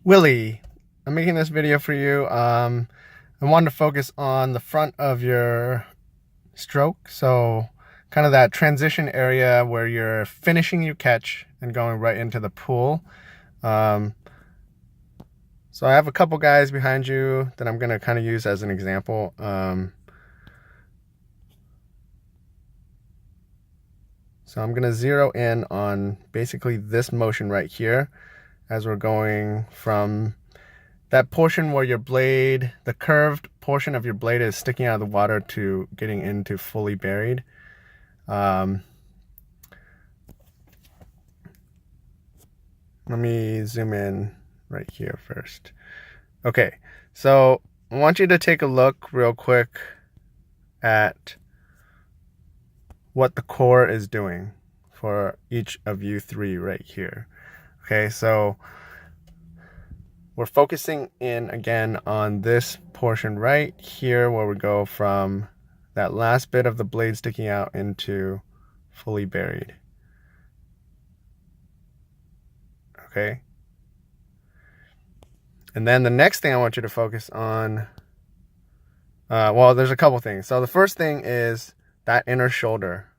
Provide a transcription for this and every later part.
Willie, I'm making this video for you. I wanted to focus on the front of your stroke. So kind of that transition area where you're finishing your catch and going right into the pool. So I have a couple guys behind you that I'm going to kind of use as an example. So I'm going to zero in on basically this motion right here as we're going from that portion where your blade, the curved portion of your blade is sticking out of the water to getting into fully buried. Let me zoom in right here first. Okay, so I want you to take a look real quick at what the core is doing for each of you three right here. Okay, so we're focusing in again on this portion right here where we go from that last bit of the blade sticking out into fully buried. Okay. And then the next thing I want you to focus on, well, there's a couple things. So the first thing is that inner shoulder.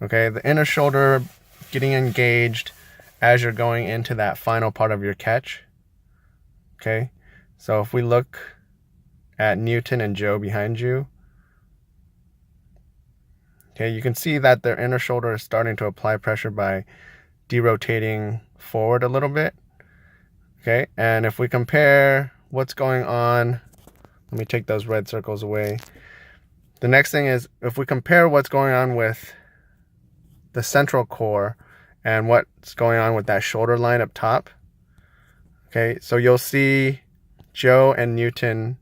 Okay, the inner shoulder getting engaged as you're going into that final part of your catch. Okay, so if we look at Newton and Joe behind you, okay, you can see that their inner shoulder is starting to apply pressure by derotating forward a little bit. Okay, and if we compare what's going on, let me take those red circles away. The next thing is if we compare what's going on with the central core and what's going on with that shoulder line up top. Okay, so you'll see Joe and Newton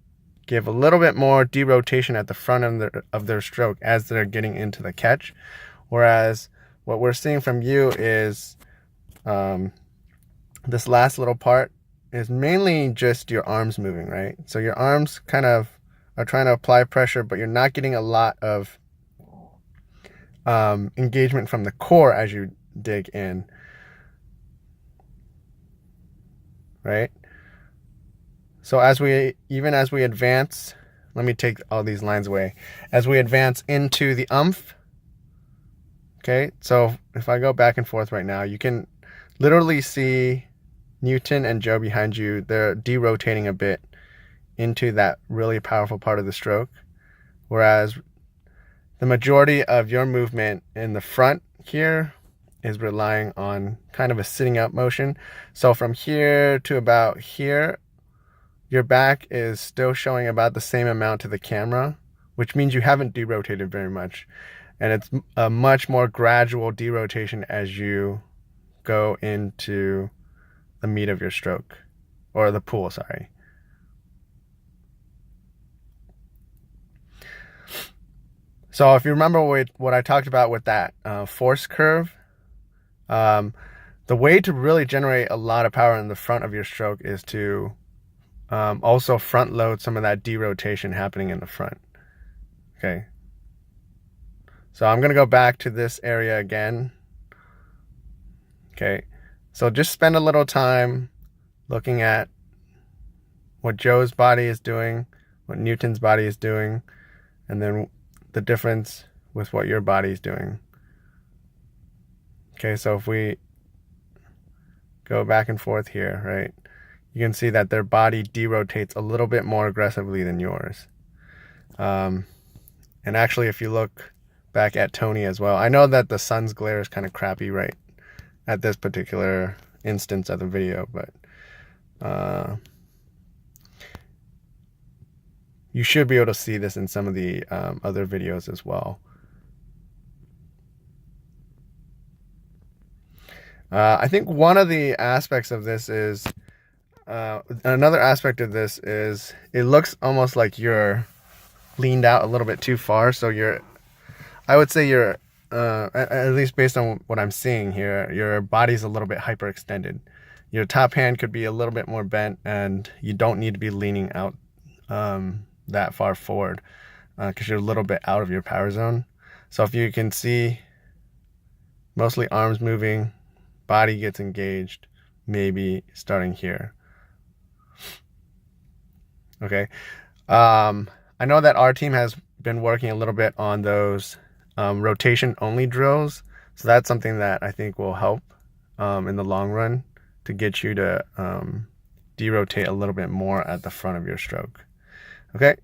give a little bit more derotation at the front of their stroke as they're getting into the catch. Whereas what we're seeing from you is this last little part is mainly just your arms moving, right? So your arms kind of are trying to apply pressure, but you're not getting a lot of engagement from the core as you dig in, right? So as we advance, let me take all these lines away. As we advance into the umph, okay, so if I go back and forth right now, you can literally see Newton and Joe behind you. They're derotating a bit into that really powerful part of the stroke, whereas the majority of your movement in the front here is relying on kind of a sitting up motion. So from here to about here, your back is still showing about the same amount to the camera, which means you haven't derotated very much. And it's a much more gradual derotation as you go into the meat of your stroke, or the pool, sorry. So if you remember what I talked about with that force curve, the way to really generate a lot of power in the front of your stroke is to also front load some of that derotation happening in the front. Okay. So I'm going to go back to this area again. Okay. So just spend a little time looking at what Joe's body is doing, what Newton's body is doing, and then the difference with what your body is doing. Okay, so if we go back and forth here, right, you can see that their body derotates a little bit more aggressively than yours. And actually, if you look back at Tony as well, I know that the sun's glare is kind of crappy right at this particular instance of the video, but you should be able to see this in some of the other videos as well. I think one of the aspects of this is, another aspect of this is it looks almost like you're leaned out a little bit too far. So I would say you're, at least based on what I'm seeing here, your body's a little bit hyperextended. Your top hand could be a little bit more bent, and you don't need to be leaning out that far forward because you're a little bit out of your power zone. So if you can see, mostly arms moving, body gets engaged, maybe starting here. Okay. I know that our team has been working a little bit on those rotation only drills. So that's something that I think will help in the long run to get you to derotate a little bit more at the front of your stroke. Okay.